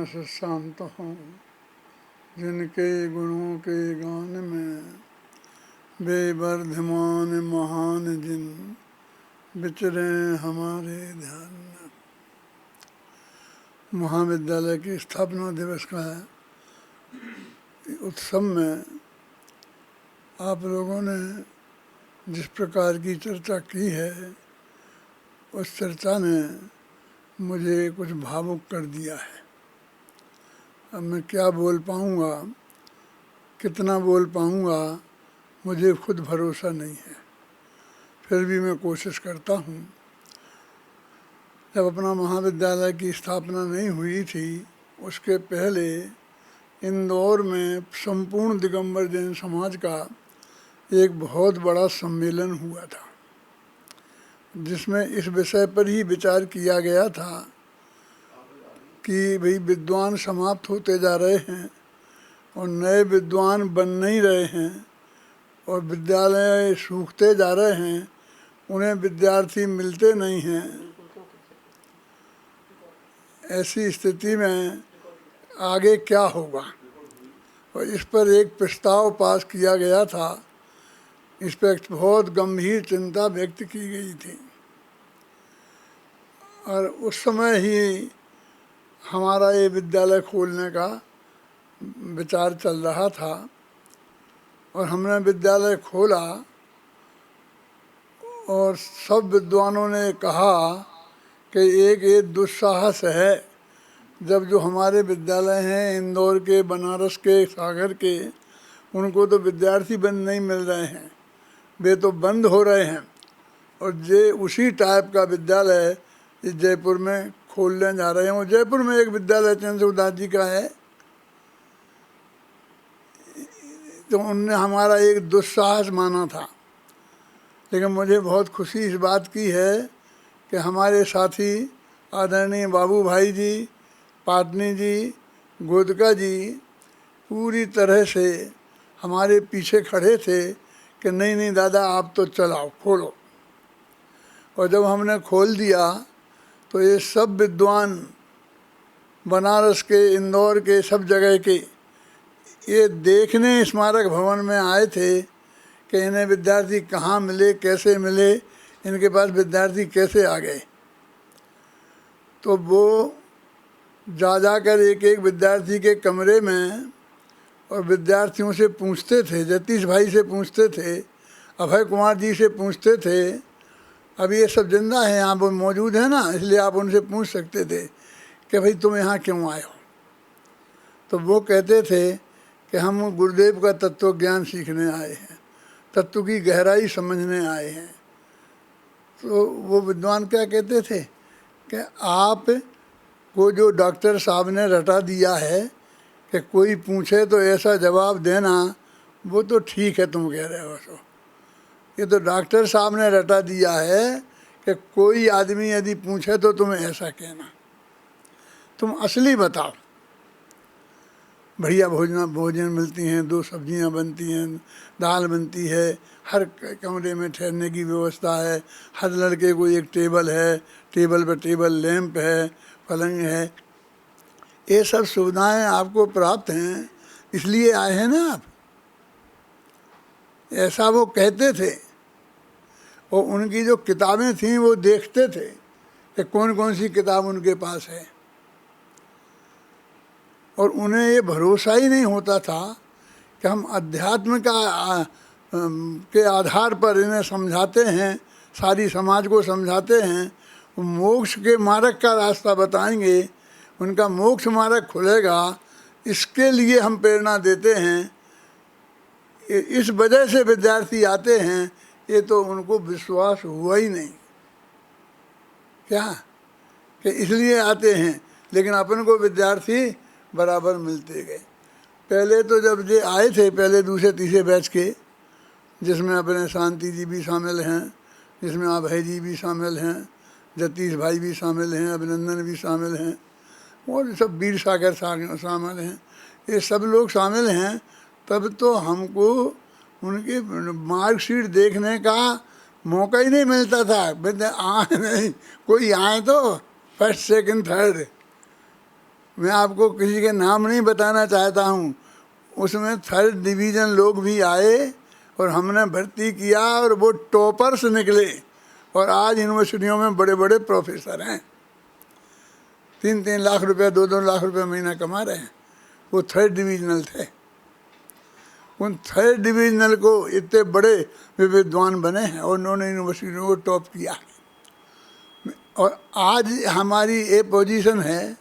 से शांत हों, जिनके गुणों के गान में बेवर्धमान महान जिन विचरे हमारे ध्यान में। महाविद्यालय की स्थापना दिवस का उत्सव में आप लोगों ने जिस प्रकार की चर्चा की है, उस चर्चा ने मुझे कुछ भावुक कर दिया है। अब मैं क्या बोल पाऊँगा, कितना बोल पाऊँगा, मुझे खुद भरोसा नहीं है। फिर भी मैं कोशिश करता हूँ। जब अपना महाविद्यालय की स्थापना नहीं हुई थी, उसके पहले इंदौर में संपूर्ण दिगंबर जैन समाज का एक बहुत बड़ा सम्मेलन हुआ था, जिसमें इस विषय पर ही विचार किया गया था कि भाई विद्वान समाप्त होते जा रहे हैं और नए विद्वान बन नहीं रहे हैं और विद्यालय सूखते जा रहे हैं, उन्हें विद्यार्थी मिलते नहीं हैं। ऐसी स्थिति में आगे क्या होगा, और इस पर एक प्रस्ताव पास किया गया था। इस पर बहुत गंभीर चिंता व्यक्त की गई थी और उस समय ही हमारा ये विद्यालय खोलने का विचार चल रहा था और हमने विद्यालय खोला और सब विद्वानों ने कहा कि एक ये दुस्साहस है, जब जो हमारे विद्यालय हैं इंदौर के, बनारस के, सागर के, उनको तो विद्यार्थी बंद नहीं मिल रहे हैं, वे तो बंद हो रहे हैं और ये उसी टाइप का विद्यालय इस जयपुर में खोलने जा रहे हैं। और जयपुर में एक विद्यालय चंद्रदास जी का है, तो उनने हमारा एक दुस्साहस माना था। लेकिन मुझे बहुत खुशी इस बात की है कि हमारे साथी आदरणीय बाबू भाई जी, पाटनी जी, गोदका जी पूरी तरह से हमारे पीछे खड़े थे कि नहीं नहीं दादा, आप तो चलाओ, खोलो। और जब हमने खोल दिया तो ये सब विद्वान बनारस के, इंदौर के, सब जगह के ये देखने स्मारक भवन में आए थे कि इन्हें विद्यार्थी कहाँ मिले, कैसे मिले, इनके पास विद्यार्थी कैसे आ गए। तो वो जा कर एक एक विद्यार्थी के कमरे में और विद्यार्थियों से पूछते थे, जतीश भाई से पूछते थे, अभय कुमार जी से पूछते थे। अभी ये सब जिंदा हैं, यहाँ वो मौजूद है ना, इसलिए आप उनसे पूछ सकते थे कि भाई तुम यहाँ क्यों आए हो। तो वो कहते थे कि हम गुरुदेव का तत्व ज्ञान सीखने आए हैं, तत्व की गहराई समझने आए हैं। तो वो विद्वान क्या कहते थे कि आप को जो डॉक्टर साहब ने रटा दिया है कि कोई पूछे तो ऐसा जवाब देना, वो तो ठीक है तुम कह रहे हो। सो ये तो डॉक्टर साहब ने रटा दिया है कि कोई आदमी यदि पूछे तो तुम्हें ऐसा कहना, तुम असली बताओ। बढ़िया भोजन मिलती हैं, 2 सब्जियां बनती हैं, दाल बनती है, हर कमरे में ठहरने की व्यवस्था है, हर लड़के को एक टेबल है, टेबल पर टेबल लैंप है, पलंग है, ये सब सुविधाएं आपको प्राप्त हैं, इसलिए आए हैं ना आप। ऐसा वो कहते थे। और उनकी जो किताबें थीं वो देखते थे कि कौन कौन सी किताब उनके पास है, और उन्हें ये भरोसा ही नहीं होता था कि हम अध्यात्म के आधार पर इन्हें समझाते हैं, सारी समाज को समझाते हैं, मोक्ष के मार्ग का रास्ता बताएंगे, उनका मोक्ष मार्ग खुलेगा, इसके लिए हम प्रेरणा देते हैं। इस वजह से विद्यार्थी आते हैं, ये तो उनको विश्वास हुआ ही नहीं क्या कि इसलिए आते हैं। लेकिन अपन को विद्यार्थी बराबर मिलते गए। पहले तो जब ये आए थे, पहले दूसरे तीसरे बैच के, जिसमें अपने शांति जी भी शामिल हैं, जिसमें अभय जी भी शामिल हैं, जतीश भाई भी शामिल हैं, अभिनंदन भी शामिल हैं, और सब वीर सागर शामिल हैं, ये सब लोग शामिल हैं। तब तो हमको उनकी मार्कशीट देखने का मौका ही नहीं मिलता था। आए नहीं, कोई आए तो फर्स्ट सेकंड थर्ड, मैं आपको किसी के नाम नहीं बताना चाहता हूँ, उसमें 3rd डिवीज़न लोग भी आए और हमने भर्ती किया और वो टॉपर्स निकले और आज यूनिवर्सिटियों में बड़े बड़े प्रोफेसर हैं, 3-3 लाख रुपया 2-2 लाख रुपया महीना कमा रहे हैं। वो 3rd डिवीजनल थे। उन 3rd डिवीजनल को इतने बड़े विद्वान बने हैं और उन्होंने यूनिवर्सिटियों को टॉप किया। और आज हमारी ये पोजीशन है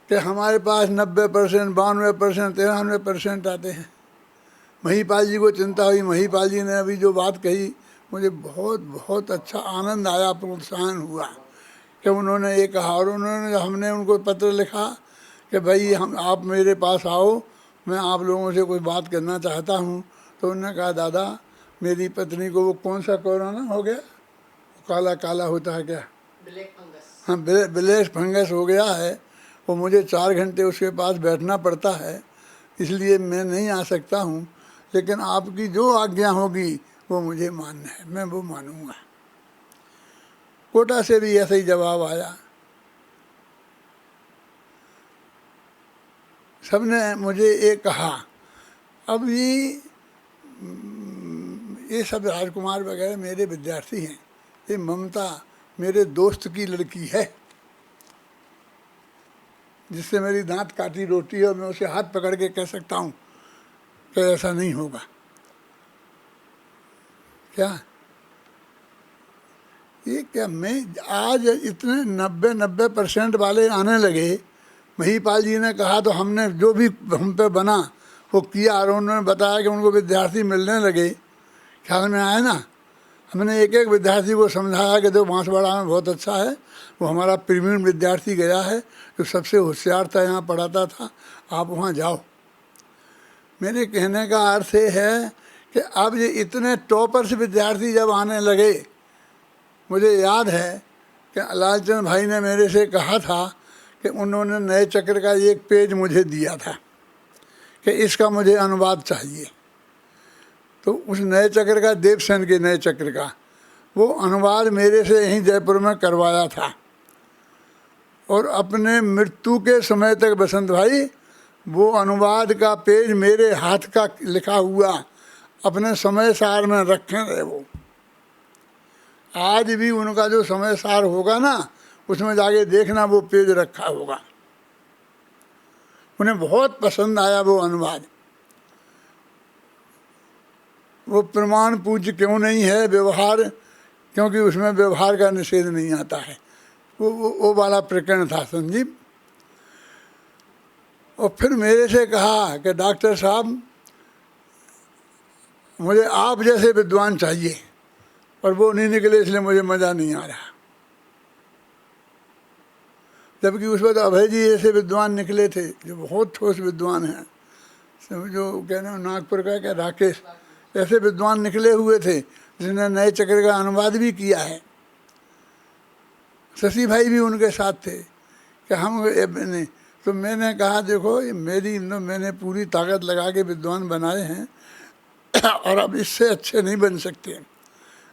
कि हमारे पास 90%, 92%, 93% आते हैं। महीपाल जी को चिंता हुई, महीपाल जी ने अभी जो बात कही मुझे बहुत बहुत अच्छा आनंद आया, प्रोत्साहन हुआ कि उन्होंने ये कहा। और उन्होंने, हमने उनको पत्र लिखा कि भाई आप मेरे पास आओ, मैं आप लोगों से कोई बात करना चाहता हूँ। तो उन्होंने कहा दादा मेरी पत्नी को वो कौन सा कोरोना हो गया, काला काला होता है क्या, ब्लैक फंगस, हाँ ब्लैक फंगस हो गया है, वो मुझे 4 घंटे उसके पास बैठना पड़ता है, इसलिए मैं नहीं आ सकता हूँ, लेकिन आपकी जो आज्ञा होगी वो मुझे मानना है, मैं वो मानूंगा। कोटा से भी ऐसा ही जवाब आया। सबने मुझे ये कहा, अब ये सब राजकुमार वगैरह मेरे विद्यार्थी हैं, ये ममता मेरे दोस्त की लड़की है जिससे मेरी दांत काटी रोटी है, और मैं उसे हाथ पकड़ के कह सकता हूँ कि ऐसा नहीं होगा। क्या ये क्या, मैं आज इतने 90% वाले आने लगे। महीपाल जी ने कहा तो हमने जो भी हम पे बना वो किया, और उन्होंने बताया कि उनको विद्यार्थी मिलने लगे, ख्याल में आए ना। हमने एक एक विद्यार्थी को समझाया कि जो बांसवाड़ा में बहुत अच्छा है, वो हमारा प्रवीण विद्यार्थी गया है जो सबसे होशियार था, यहाँ पढ़ाता था, आप वहाँ जाओ। मेरे कहने का अर्थ ये है कि अब ये इतने टॉपर्स विद्यार्थी जब आने लगे, मुझे याद है कि लालचंद भाई ने मेरे से कहा था कि उन्होंने नए चक्र का एक पेज मुझे दिया था कि इसका मुझे अनुवाद चाहिए। तो उस नए चक्र का, देवसेन के नए चक्र का, वो अनुवाद मेरे से यहीं जयपुर में करवाया था। और अपने मृत्यु के समय तक बसंत भाई वो अनुवाद का पेज मेरे हाथ का लिखा हुआ अपने समय सार में रखे रहे। वो आज भी उनका जो समय सार होगा ना, उसमें जाके देखना वो पेज रखा होगा। उन्हें बहुत पसंद आया वो अनुवाद। वो प्रमाण पूज्य क्यों नहीं है व्यवहार, क्योंकि उसमें व्यवहार का निषेध नहीं आता है। वो वाला प्रकरण था संजीव। और फिर मेरे से कहा कि डॉक्टर साहब मुझे आप जैसे विद्वान चाहिए, और वो नहीं निकले इसलिए मुझे मज़ा नहीं आ रहा। जबकि उस वक्त अभय जी ऐसे विद्वान निकले थे जो बहुत ठोस विद्वान हैं, जो कहने नागपुर का क्या राकेश, ऐसे विद्वान निकले हुए थे जिन्होंने नए चक्र का अनुवाद भी किया है। शशि भाई भी उनके साथ थे कि हम नहीं। तो मैंने कहा देखो मैंने पूरी ताकत लगा के विद्वान बनाए हैं और अब इससे अच्छे नहीं बन सकते।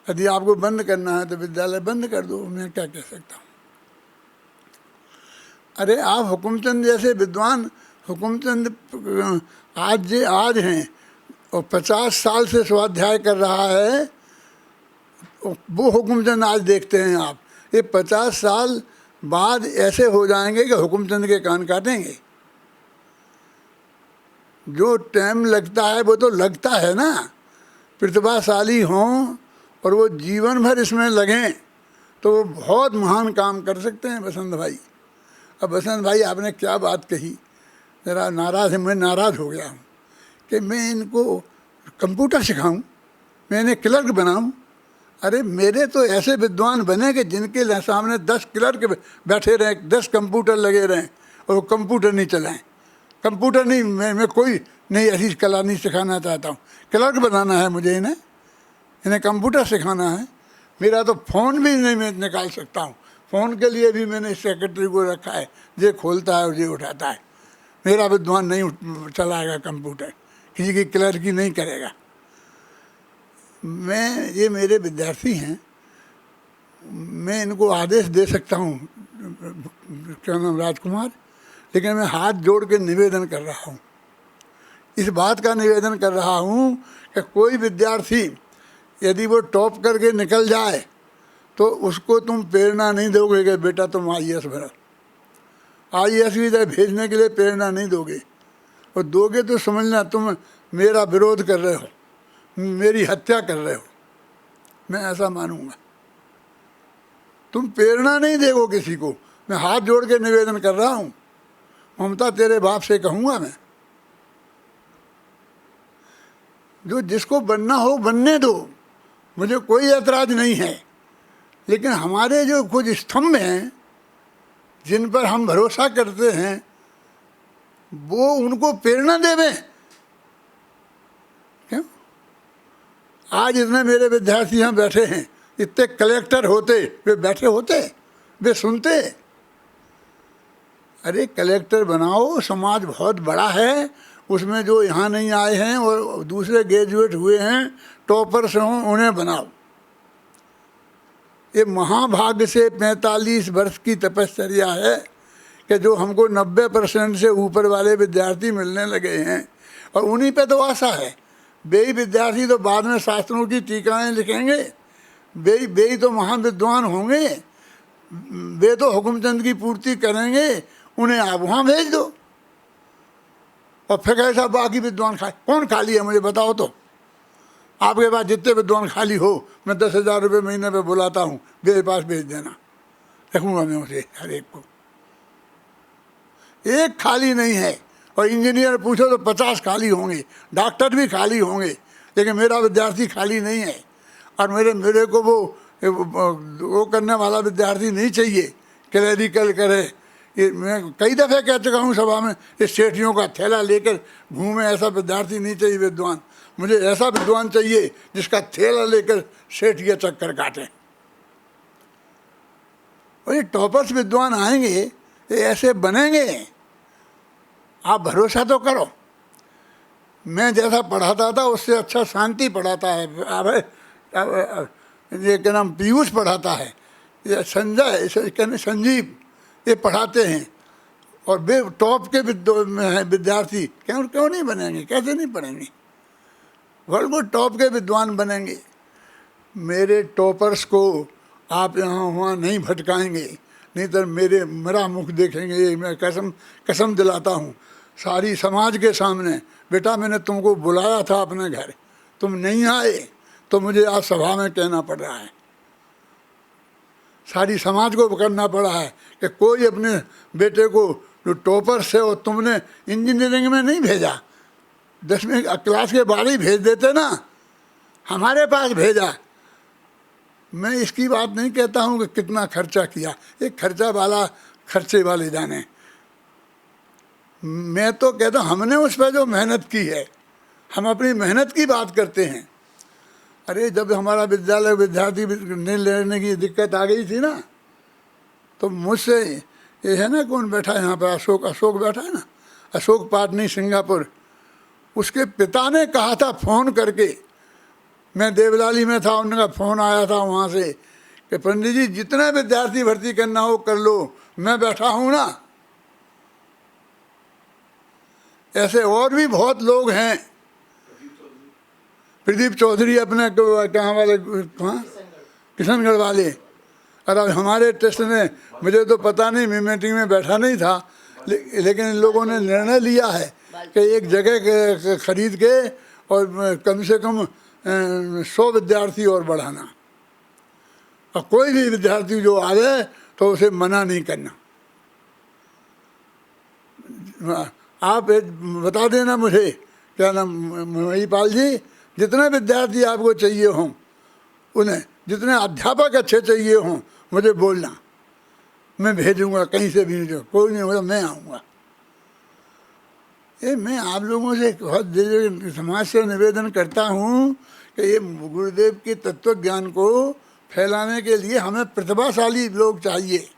यदि आपको बंद करना है तो विद्यालय बंद कर दो, मैं क्या कह सकता हूँ। अरे आप हुकुमचंद जैसे विद्वान, हुकुमचंद आज हैं और 50 साल से स्वाध्याय कर रहा है, वो हुकुमचंद आज देखते हैं आप। ये 50 साल बाद ऐसे हो जाएंगे कि हुकुमचंद के कान काटेंगे। जो टाइम लगता है वो तो लगता है ना, प्रतिभाशाली हों और वो जीवन भर इसमें लगें तो वो बहुत महान काम कर सकते हैं बसंत भाई। अब बसंत भाई आपने क्या बात कही, ज़रा नाराज़, मैं नाराज़ हो गया हूँ कि मैं इनको कंप्यूटर सिखाऊं, मैं इन्हें क्लर्क बनाऊं। अरे मेरे तो ऐसे विद्वान बने कि जिनके सामने 10 क्लर्क बैठे रहें, 10 कंप्यूटर लगे रहें और वो कंप्यूटर नहीं चलाएं। कंप्यूटर नहीं, मैं कोई नहीं ऐसी कला नहीं सिखाना चाहता हूँ, क्लर्क बनाना है मुझे, इन्हें कंप्यूटर सिखाना है। मेरा तो फ़ोन भी नहीं मैं निकाल सकता हूँ, फ़ोन के लिए भी मैंने सेक्रेटरी को रखा है, ये खोलता है और ये उठाता है। मेरा विद्वान नहीं चलाएगा कंप्यूटर, किसी की क्लर्की नहीं करेगा। ये मेरे विद्यार्थी हैं, मैं इनको आदेश दे सकता हूँ क्या नाम, राजकुमार, लेकिन मैं हाथ जोड़ के निवेदन कर रहा हूँ, इस बात का निवेदन कर रहा हूँ कि कोई विद्यार्थी यदि वो टॉप करके निकल जाए तो उसको तुम प्रेरणा नहीं दोगे कि बेटा तुम IAS बनो। IAS भी भेजने के लिए प्रेरणा नहीं दोगे, और दोगे तो समझना तुम मेरा विरोध कर रहे हो, मेरी हत्या कर रहे हो, मैं ऐसा मानूंगा। तुम प्रेरणा नहीं देगो किसी को। मैं हाथ जोड़ के निवेदन कर रहा हूँ, ममता तेरे बाप से कहूँगा मैं, जो जिसको बनना हो बनने दो, मुझे कोई ऐतराज नहीं है। लेकिन हमारे जो कुछ स्तंभ हैं जिन पर हम भरोसा करते हैं, वो उनको प्रेरणा देवें। क्यों? आज इतने मेरे विद्यार्थी यहाँ बैठे हैं, इतने कलेक्टर होते वे बैठे होते, वे सुनते। अरे कलेक्टर बनाओ, समाज बहुत बड़ा है, उसमें जो यहाँ नहीं आए हैं और दूसरे ग्रेजुएट हुए हैं, टॉपर्स हों, उन्हें बनाओ। ये महाभाग्य से 45 वर्ष की तपश्चर्या है कि जो हमको 90% से ऊपर वाले विद्यार्थी मिलने लगे हैं, और उन्हीं पे तो आशा है। वे विद्यार्थी तो बाद में शास्त्रों की टीकाएँ लिखेंगे, वे तो महाविद्वान होंगे, वे तो हुकुमचंद की पूर्ति करेंगे, उन्हें आप वहाँ भेज दो। और फिर ऐसा बाकी विद्वान कौन खाली है मुझे बताओ तो। आपके पास जितने विद्वान खाली हो, मैं 10,000 रुपये महीने पे बुलाता हूँ, मेरे पास भेज देना, रखूँगा मैं उसे हर एक को। एक खाली नहीं है, और इंजीनियर पूछो तो 50 खाली होंगे, डॉक्टर भी खाली होंगे, लेकिन मेरा विद्यार्थी खाली नहीं है। और मेरे को वो करने वाला विद्यार्थी नहीं चाहिए, क्लैरिकल करे। ये मैं कई दफ़े कह चुका हूँ सभा में, इस सेठियों का थैला लेकर घूमे, ऐसा विद्यार्थी नहीं चाहिए विद्वान। मुझे ऐसा विद्वान चाहिए जिसका थैला लेकर सेठिया चक्कर काटे। और ये टॉपर्स विद्वान आएंगे, ये ऐसे बनेंगे, आप भरोसा तो करो। मैं जैसा पढ़ाता था उससे अच्छा शांति पढ़ाता है, अब ये क्या नाम, पीयूष पढ़ाता है, ये संजय, संजीव, ये पढ़ाते हैं। और वे टॉप के विद्यार्थी क्यों नहीं बनेंगे, कैसे नहीं पढ़ेंगे? वर्ल्ड को टॉप के विद्वान बनेंगे। मेरे टॉपर्स को आप यहाँ वहाँ नहीं भटकाएंगे, नहीं तो मेरा मुख देखेंगे। मैं कसम दिलाता हूँ सारी समाज के सामने, बेटा मैंने तुमको बुलाया था अपने घर, तुम नहीं आए, तो मुझे आज सभा में कहना पड़ रहा है। सारी समाज को करना पड़ा है कि कोई अपने बेटे को जो टॉपर से, और तुमने इंजीनियरिंग में नहीं भेजा, 10वीं क्लास के बाद ही भेज देते ना, हमारे पास भेजा। मैं इसकी बात नहीं कहता हूँ कि कितना खर्चा किया, एक खर्चे वाले जाने। मैं तो कहता हूँ हमने उस पर जो मेहनत की है, हम अपनी मेहनत की बात करते हैं। अरे जब हमारा विद्यालय विद्यार्थी नहीं लेने की दिक्कत आ गई थी ना, तो मुझसे ये है ना, कौन बैठा है यहाँ पर, अशोक बैठा है ना, अशोक पाटनी सिंगापुर, उसके पिता ने कहा था फ़ोन करके, मैं देवलाली में था, उनका फ़ोन आया था वहाँ से कि पंडित जी जितने विद्यार्थी भर्ती करना हो कर लो, मैं बैठा हूँ ना। ऐसे और भी बहुत लोग हैं। प्रदीप चौधरी अपने कहाँ वाले, कहाँ, किशनगढ़ वाले। और अब हमारे टेस्ट ने, मुझे तो पता नहीं, मैं मीटिंग में बैठा नहीं था, लेकिन इन लोगों ने निर्णय लिया है कि एक जगह खरीद के और कम से कम 100 विद्यार्थी और बढ़ाना, और कोई भी विद्यार्थी जो आवे तो उसे मना नहीं करना। आप बता देना मुझे, क्या नाम, महिपाल जी, जितने विद्यार्थी आपको चाहिए हों, उन्हें जितने अध्यापक अच्छे चाहिए हों, मुझे बोलना, मैं भेजूंगा कहीं से भी, जो कोई नहीं होगा मैं आऊँगा। ये मैं आप लोगों से बहुत समाज से निवेदन करता हूँ कि ये गुरुदेव के तत्व ज्ञान को फैलाने के लिए हमें प्रतिभाशाली लोग चाहिए,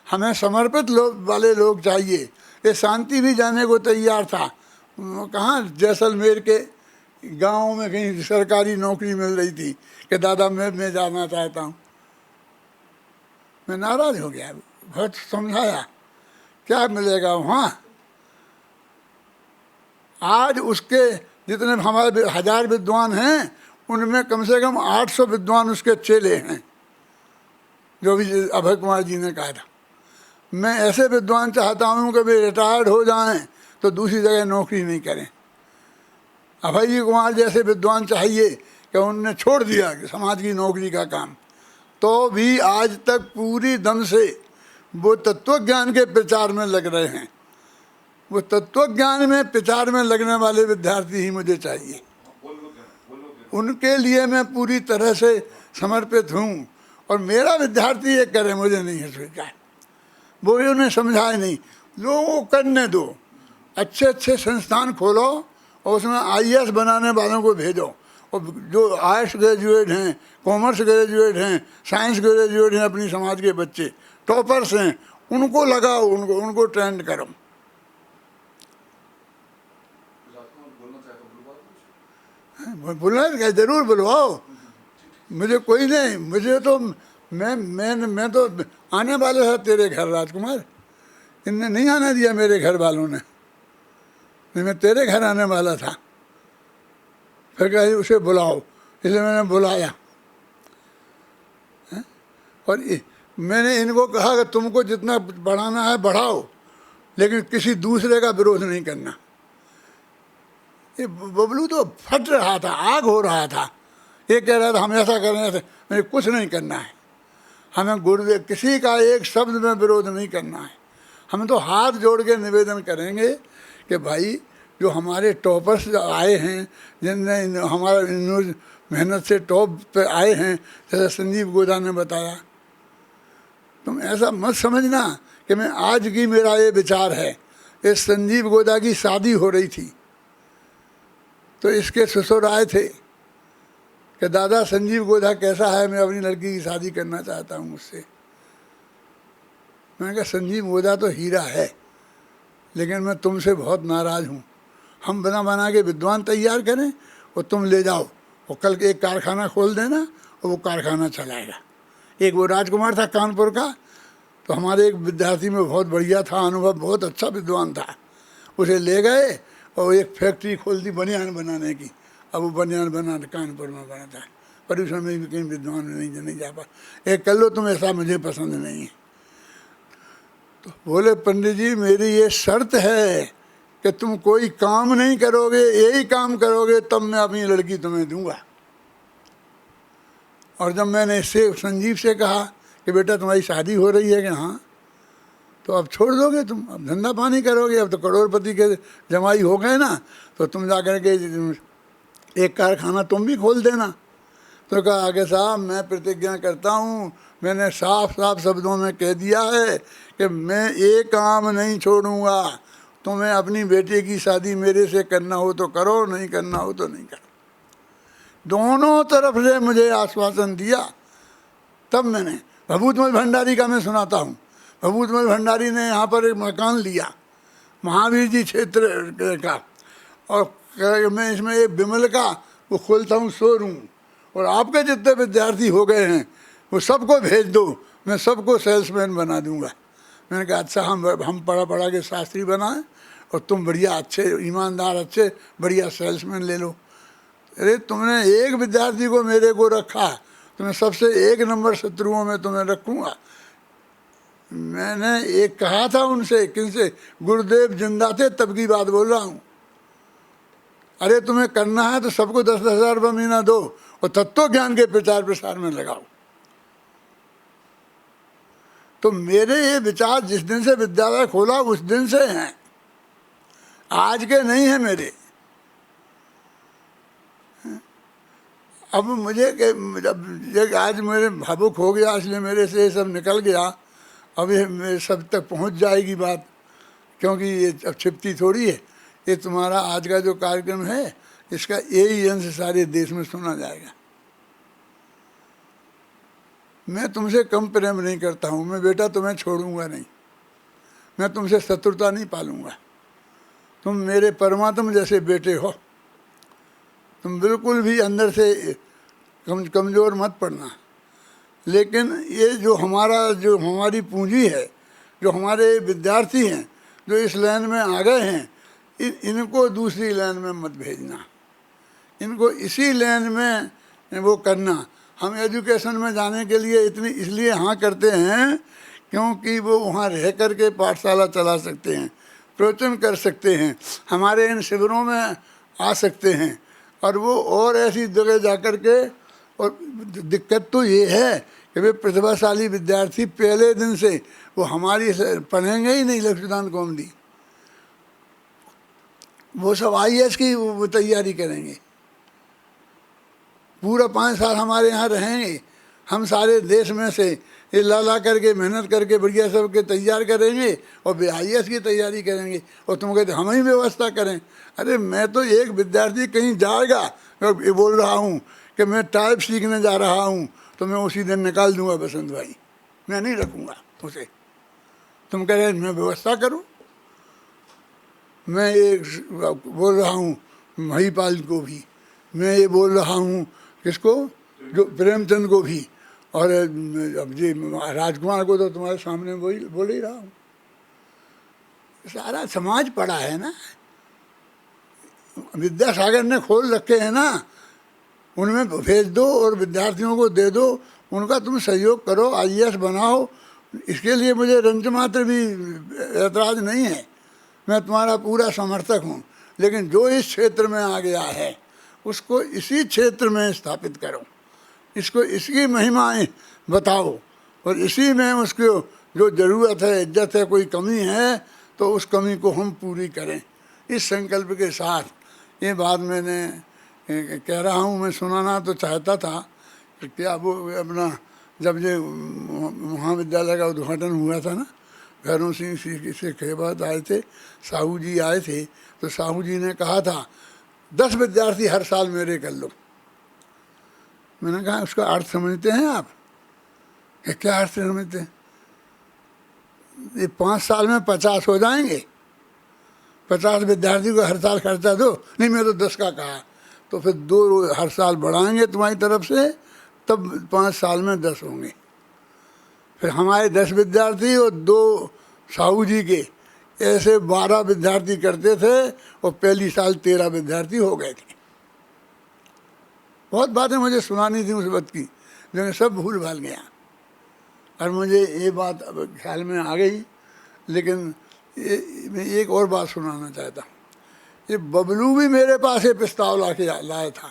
हमें समर्पित वाले लोग चाहिए। ये शांति भी जाने को तैयार था, कहाँ जैसलमेर के गांव में कहीं सरकारी नौकरी मिल रही थी कि दादा मैं जाना चाहता हूँ। मैं नाराज़ हो गया, बहुत समझाया, क्या मिलेगा वहाँ। आज उसके जितने हमारे 1000 विद्वान हैं, उनमें कम से कम 800 विद्वान उसके चेले हैं, जो भी अभय कुमार जी ने कहा था। मैं ऐसे विद्वान चाहता हूँ कि वे रिटायर्ड हो जाएं तो दूसरी जगह नौकरी नहीं करें। अभय जी कुमार जैसे विद्वान चाहिए कि उन्होंने छोड़ दिया कि समाज की नौकरी का काम, तो भी आज तक पूरी दम से वो तत्व ज्ञान के प्रचार में लग रहे हैं। वो तत्व ज्ञान में प्रचार में लगने वाले विद्यार्थी ही मुझे चाहिए। उनके लिए मैं पूरी तरह से समर्पित हूँ। और मेरा विद्यार्थी ये करे, मुझे नहीं है स्वीकार। वो भी उन्हें समझाए नहीं, लोगों को करने दो। अच्छे अच्छे संस्थान खोलो और उसमें IAS बनाने वालों को भेजो। और जो आर्ट्स ग्रेजुएट हैं, कॉमर्स ग्रेजुएट हैं, साइंस ग्रेजुएट हैं, अपनी समाज के बच्चे टॉपर्स हैं, उनको लगाओ, उनको ट्रेंड करो। बुलाए, जरूर बुलवाओ, मुझे कोई नहीं। मुझे तो मैं तो आने वाले है तेरे घर राजकुमार, इनने नहीं आने दिया मेरे घर वालों ने, नहीं मैं तेरे घर आने वाला था। फिर कहा उसे बुलाओ, इसलिए मैंने बुलाया। और मैंने इनको कहा कि तुमको जितना बढ़ाना है बढ़ाओ, लेकिन किसी दूसरे का विरोध नहीं करना। ये बबलू तो फट रहा था, आग हो रहा था। ये कह रहा था हम ऐसा कर रहे थे, मुझे कुछ नहीं करना है। हमें गुरुदेव किसी का एक शब्द में विरोध नहीं करना है। हम तो हाथ जोड़ के निवेदन करेंगे कि भाई जो हमारे टॉपर्स आए हैं, जिनने हमारा मेहनत से टॉप पे आए हैं, जैसे संजीव गोदा ने बताया, तुम ऐसा मत समझना कि मैं आज की मेरा ये विचार है। इस संजीव गोदा की शादी हो रही थी तो इसके ससुर आए थे कि दादा संजीव गोदा कैसा है, मैं अपनी लड़की की शादी करना चाहता हूँ उससे। मैंने कहा संजीव गोदा तो हीरा है, लेकिन मैं तुमसे बहुत नाराज़ हूँ। हम बना के विद्वान तैयार करें और तुम ले जाओ और कल के एक कारखाना खोल देना और वो कारखाना चलाएगा। एक वो राजकुमार था कानपुर का, तो हमारे एक विद्यार्थी में बहुत बढ़िया था अनुभव, बहुत अच्छा विद्वान था। उसे ले गए और एक फैक्ट्री खोल दी बनियान बनाने की। अब वो बनियान बना कानपुर में बनाता है, पर उसमें भी कहीं विद्वान नहीं जा पा। एक कर लो तुम, ऐसा मुझे पसंद नहीं है। तो बोले पंडित जी मेरी ये शर्त है कि तुम कोई काम नहीं करोगे, यही काम करोगे तब मैं अपनी लड़की तुम्हें दूंगा। और जब मैंने इससे संजीव से कहा कि बेटा तुम्हारी शादी हो रही है कि हाँ, तो अब छोड़ दोगे तुम, अब धंधा पानी करोगे, अब तो करोड़पति के जमाई हो गए ना, तो तुम जा कर के एक कारखाना तुम भी खोल देना। तो कहा कि साहब मैं प्रतिज्ञा करता हूँ, मैंने साफ साफ शब्दों में कह दिया है कि मैं एक काम नहीं छोड़ूंगा। तुम्हें अपनी बेटे की शादी मेरे से करना हो तो करो, नहीं करना हो तो नहीं करो। दोनों तरफ से मुझे आश्वासन दिया। तब मैंने भभूतमल भंडारी का मैं सुनाता हूँ। भभूतमल भंडारी ने यहाँ पर एक मकान लिया महावीर जी क्षेत्र का, और मैं इसमें एक विमल का वो खोलता हूँ शोरूम, और आपके जितने विद्यार्थी हो गए हैं वो सबको भेज दो, मैं सबको सेल्समैन बना दूंगा। मैंने कहा अच्छा, हम पढ़ा के शास्त्री बनाएं और तुम बढ़िया अच्छे ईमानदार अच्छे बढ़िया सेल्समैन ले लो। अरे तुमने एक विद्यार्थी को मेरे को रखा, तो मैं सबसे 1 नंबर शत्रुओं में तुम्हें रखूँगा। मैंने एक कहा था उनसे, किनसे, गुरुदेव जिंदा थे तब की बात बोल रहा हूँ। अरे तुम्हें करना है तो सबको 10-10 हज़ार रुपये महीना दो और तत्व ज्ञान के प्रचार प्रसार में लगाओ। तो मेरे ये विचार जिस दिन से विद्यालय खोला उस दिन से हैं, आज के नहीं है मेरे। अब मुझे जब आज मेरे भावुक हो गया, इसलिए मेरे से ये सब निकल गया। अब ये मेरे सब तक पहुंच जाएगी बात, क्योंकि ये अब छिपती थोड़ी है। ये तुम्हारा आज का जो कार्यक्रम है, इसका यही अंश सारे देश में सुना जाएगा। मैं तुमसे कम प्रेम नहीं करता हूँ, मैं बेटा तुम्हें छोड़ूंगा नहीं, मैं तुमसे शत्रुता नहीं पालूंगा। तुम मेरे परमात्मा जैसे बेटे हो, तुम बिल्कुल भी अंदर से कमज़ोर मत पड़ना। लेकिन ये जो हमारी पूंजी है जो हमारे विद्यार्थी हैं जो इस लाइन में आ गए हैं, इनको दूसरी लाइन में मत भेजना, इनको इसी लाइन में वो करना। हम एजुकेशन में जाने के लिए इसलिए हाँ करते हैं क्योंकि वो वहाँ रह कर के पाठशाला चला सकते हैं, प्रवचन कर सकते हैं, हमारे इन शिविरों में आ सकते हैं। और वो और ऐसी जगह जा कर के, और दिक्कत तो ये है कि वे प्रतिभाशाली विद्यार्थी पहले दिन से वो हमारी पढ़ेंगे ही नहीं लक्ष्मीदान कौमुदी, वो सब IAS की वो तैयारी करेंगे, पूरा 5 साल हमारे यहाँ रहेंगे, हम सारे देश में से ये ला करके मेहनत करके बढ़िया सब के तैयार करेंगे और वे IAS की तैयारी करेंगे, और तुम कहते हम ही व्यवस्था करें। अरे मैं तो एक विद्यार्थी कहीं जाएगा, मैं बोल रहा हूँ कि मैं टाइप सीखने जा रहा हूँ, तो मैं उसी दिन निकाल दूंगा बसंत भाई, मैं नहीं रखूँगा उसे। तुम कह रहे मैं व्यवस्था करूँ, मैं ये बोल रहा हूँ महिपाल को भी, मैं ये बोल रहा हूँ किसको, जो प्रेमचंद को भी, और अब जी राजकुमार को तो तुम्हारे सामने बोल ही रहा हूँ। सारा समाज पड़ा है ना, विद्यासागर ने खोल रखे हैं ना, उनमें भेज दो और विद्यार्थियों को दे दो, उनका तुम सहयोग करो, IAS बनाओ। इसके लिए मुझे रंच मात्र भी ऐतराज़ नहीं है, मैं तुम्हारा पूरा समर्थक हूँ। लेकिन जो इस क्षेत्र में आ गया है उसको इसी क्षेत्र में स्थापित करो, इसको इसकी महिमाएं बताओ, और इसी में उसको जो ज़रूरत है, इज्जत है, कोई कमी है तो उस कमी को हम पूरी करें, इस संकल्प के साथ। ये बात मैंने कह रहा हूँ, मैं सुनाना तो चाहता था कि क्या वो अपना जब ये महाविद्यालय का उद्घाटन हुआ था ना, भैरव सिंह से खेबात आए थे, साहू जी आए थे, तो साहू जी ने कहा था 10 विद्यार्थी हर साल मेरे कर लो। मैंने कहा उसका अर्थ समझते हैं आप? क्या अर्थ समझते हैं? ये 5 साल में 50 हो जाएंगे, 50 विद्यार्थी को हर साल खर्चा दो। नहीं, मैं तो 10 का कहा, तो फिर 2 हर साल बढ़ाएंगे तुम्हारी तरफ से, तब 5 साल में 10 होंगे। फिर हमारे 10 विद्यार्थी और 2 साहू जी के, ऐसे 12 विद्यार्थी करते थे, और पहली साल 13 विद्यार्थी हो गए थे। बहुत बातें मुझे सुनानी थी उस वक्त की, लेकिन सब भूल भाल गया, और मुझे ये बात अब ख्याल में आ गई। लेकिन मैं एक और बात सुनाना चाहता हूँ। ये बबलू भी मेरे पास ये प्रस्ताव लाया था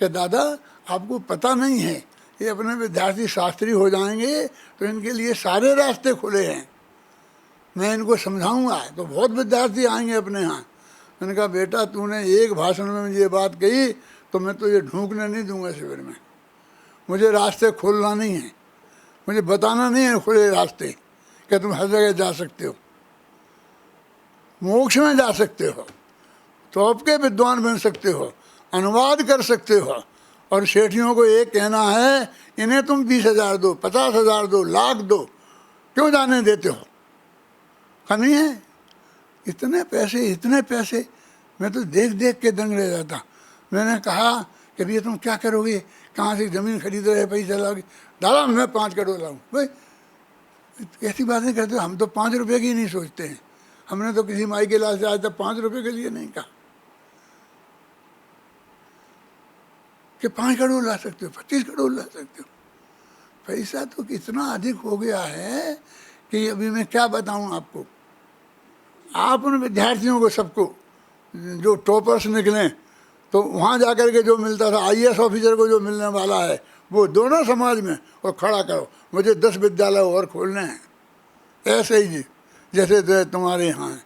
कि दादा आपको पता नहीं है, ये अपने विद्यार्थी शास्त्री हो जाएंगे तो इनके लिए सारे रास्ते खुले हैं, मैं इनको समझाऊंगा तो बहुत विद्यार्थी आएंगे अपने यहाँ। मैंने कहा बेटा तूने एक भाषण में ये बात कही तो मैं तो ये ढूंढने नहीं दूंगा शिविर में, मुझे रास्ते खोलना नहीं है, मुझे बताना नहीं है खुले रास्ते कि तुम हर जगह जा सकते हो, मोक्ष में जा सकते हो, टॉप के विद्वान बन सकते हो, अनुवाद कर सकते हो, और सेठियों को एक कहना है इन्हें तुम 20,000 दो, 50,000 दो, लाख दो, क्यों जाने देते हो? कमी है इतने पैसे, मैं तो देख देख के दंग रह जाता। मैंने कहा कि भैया तुम क्या करोगे, कहाँ से ज़मीन खरीद रहे, पैसा लाओगे? दादा मैं 5 करोड़ लाऊँ। भाई ऐसी बातें करते हो, हम तो 5 रुपये की नहीं सोचते हैं, हमने तो किसी माई के लाल से आज तक 5 रुपये के लिए नहीं कहा कि 5 करोड़ ला सकते हो, 25 करोड़ ला सकते हो। पैसा तो कितना अधिक हो गया है कि अभी मैं क्या बताऊं आपको। आप उन विद्यार्थियों को सबको जो टॉपर्स निकलें तो वहाँ जाकर के जो मिलता था IAS ऑफिसर को जो मिलने वाला है वो दोनों समाज में और खड़ा करो। मुझे 10 विद्यालय और खोलने हैं ऐसे ही जैसे तुम्हारे यहाँ हैं,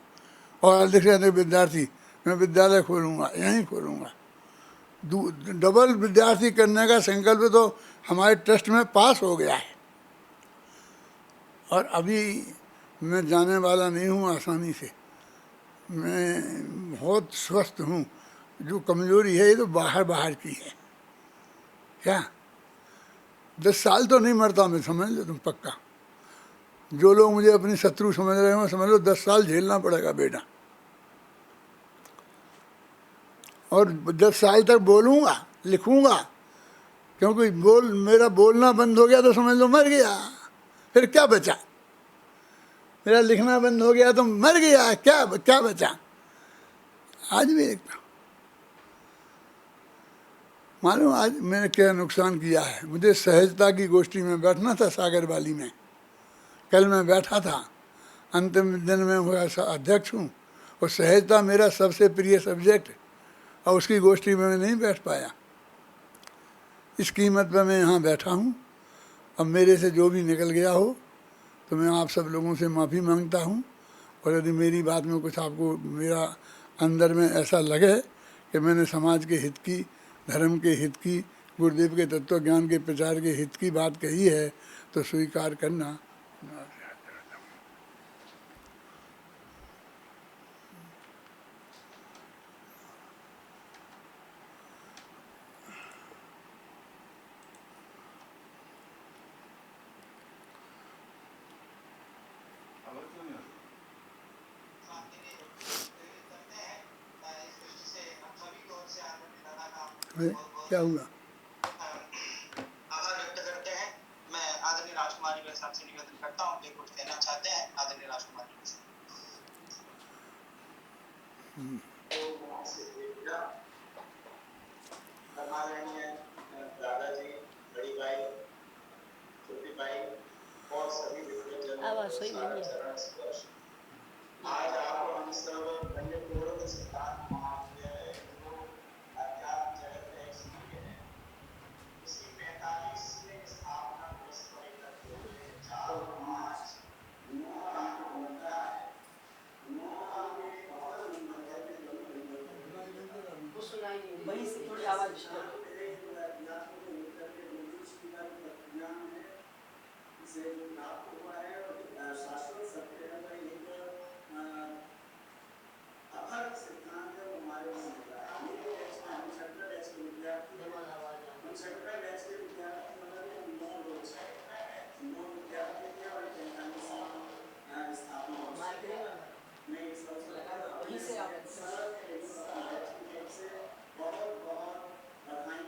और अधिक से अधिक विद्यार्थी, मैं विद्यालय खोलूँगा, यहीं खोलूँगा। डबल विद्यार्थी करने का संकल्प तो हमारे ट्रस्ट में पास हो गया है, और अभी मैं जाने वाला नहीं हूँ आसानी से, मैं बहुत स्वस्थ हूँ। जो कमज़ोरी है ये तो बाहर की है। क्या 10 साल तो नहीं मरता मैं, समझ लो तुम पक्का। जो लोग मुझे अपनी शत्रु समझ रहे हो समझ लो 10 साल झेलना पड़ेगा बेटा, और 10 साल तक बोलूँगा, लिखूँगा, क्योंकि मेरा बोलना बंद हो गया तो समझ लो मर गया, फिर क्या बचा। मेरा लिखना बंद हो गया तो मर गया, क्या क्या बचा। आज भी लिखता हूँ। मालूम आज मैंने क्या नुकसान किया है। मुझे सहजता की गोष्ठी में बैठना था सागर वाली में, कल मैं बैठा था, अंतिम दिन में हुआ अध्यक्ष हूँ, और सहजता मेरा सबसे प्रिय सब्जेक्ट, और उसकी गोष्ठी में मैं नहीं बैठ पाया। इस कीमत पर मैं यहाँ बैठा हूँ। अब मेरे से जो भी निकल गया हो तो मैं आप सब लोगों से माफ़ी मांगता हूँ। और यदि मेरी बात में कुछ आपको मेरा अंदर में ऐसा लगे कि मैंने समाज के हित की, धर्म के हित की, गुरुदेव के तत्व ज्ञान के प्रचार के हित की बात कही है तो स्वीकार करना। क्या हुआ? आभार व्यक्त करते हैं। मैं आदरणीय राजकुमार जी के साथ से निवेदन करता हूँ, वे कुछ कहना चाहते हैं। आदरणीय राजकुमार जी दादाजी, बड़ी भाई, छोटी भाई और सभी चरण स्पर्श। आज आपको हम सब पुण्यपूर्ण सिद्धांत महाविद्यालय जो अध्यात्म जगत में एक सूर्य है, उसकी 45वें स्थापना दिवस पर एकत्र हुए 4 5 9 का होता है। 9 का में बहुत मंदिर में वो सुनाई नहीं, वहीं से थोड़ी आवाज अध्यात्म को लेकर के प्रक्रिया में से प्राप्त हुआ है और शाश्वत सत्य है। एक अभर सिद्धांत है, हमारे को मिला है। ये बैच में हम छठवें बैच के विद्यार्थी हैं। हम छठवें बैच के विद्यार्थी मतलब 9 लोग हैं, 9 विद्यार्थी थे और 45वां स्थापना में इस वहीं से आप बहुत बहुत बधाई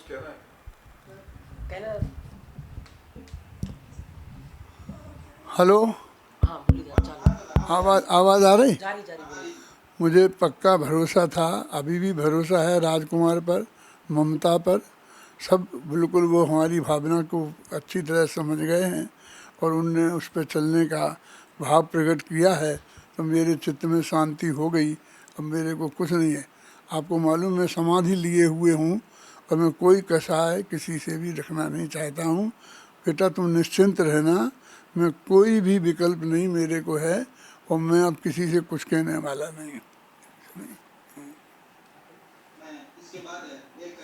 हेलो, हाँ बोलिए, चालू आवाज़ आ रही? जारी जारी बोलिए। मुझे पक्का भरोसा था, अभी भी भरोसा है राजकुमार पर, ममता पर। सब बिल्कुल वो हमारी भावना को अच्छी तरह समझ गए हैं और उनने उस पर चलने का भाव प्रकट किया है, तो मेरे चित्त में शांति हो गई। अब मेरे को कुछ नहीं है। आपको मालूम, मैं समाधि लिए हुए हूँ और मैं कोई कसाय किसी से भी रखना नहीं चाहता हूँ। बेटा तुम निश्चिंत रहना, मैं कोई भी विकल्प नहीं मेरे को है और मैं अब किसी से कुछ कहने वाला नहीं हूँ। मैं इसके बाद एक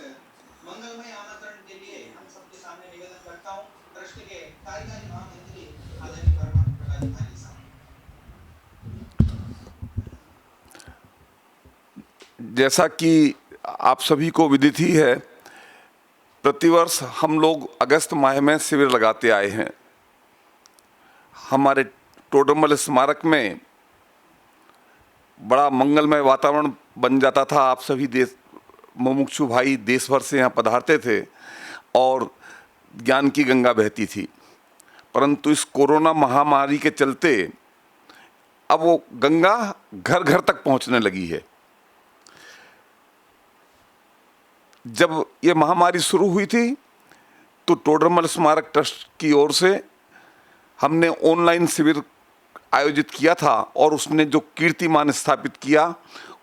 मंगलमय आमंत्रण के लिए हम सबके सामने निवेदन करता हूँ ट्रस्ट के कार्यकारी महामंत्री आदरणीय परमात्मा प्रकाश भाई साहब। जैसा कि आप सभी को विदित ही है, प्रतिवर्ष हम लोग अगस्त माह में शिविर लगाते आए हैं। हमारे टोडरमल स्मारक में बड़ा मंगलमय वातावरण बन जाता था। आप सभी मुमुक्षु भाई देश भर से यहाँ पधारते थे और ज्ञान की गंगा बहती थी। परंतु इस कोरोना महामारी के चलते अब वो गंगा घर घर तक पहुँचने लगी है। जब ये महामारी शुरू हुई थी तो टोडरमल स्मारक ट्रस्ट की ओर से हमने ऑनलाइन शिविर आयोजित किया था और उसने जो कीर्तिमान स्थापित किया,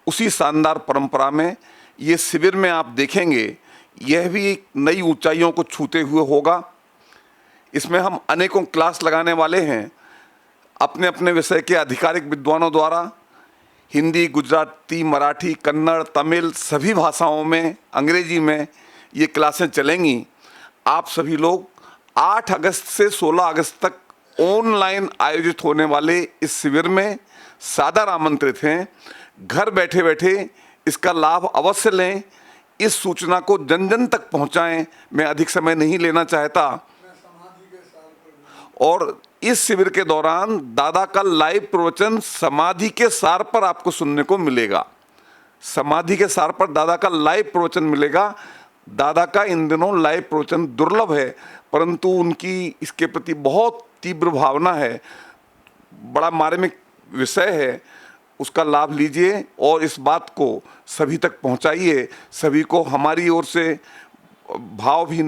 उसी शानदार परंपरा में ये शिविर में आप देखेंगे, यह भी एक नई ऊंचाइयों को छूते हुए होगा। इसमें हम अनेकों क्लास लगाने वाले हैं अपने अपने विषय के आधिकारिक विद्वानों द्वारा। हिंदी, गुजराती, मराठी, कन्नड़, तमिल सभी भाषाओं में, अंग्रेजी में ये क्लासें चलेंगी। आप सभी लोग 8 अगस्त से 16 अगस्त तक ऑनलाइन आयोजित होने वाले इस शिविर में सादर आमंत्रित हैं। घर बैठे बैठे इसका लाभ अवश्य लें। इस सूचना को जन जन तक पहुंचाएं। मैं अधिक समय नहीं लेना चाहता। और इस शिविर के दौरान दादा का लाइव प्रवचन समाधि के सार पर आपको सुनने को मिलेगा। समाधि के सार पर दादा का लाइव प्रवचन मिलेगा। दादा का इन दिनों लाइव प्रवचन दुर्लभ है, परंतु उनकी इसके प्रति बहुत तीव्र भावना है। बड़ा मार्मिक विषय है, उसका लाभ लीजिए और इस बात को सभी तक पहुंचाइए। सभी को हमारी ओर से भावहीना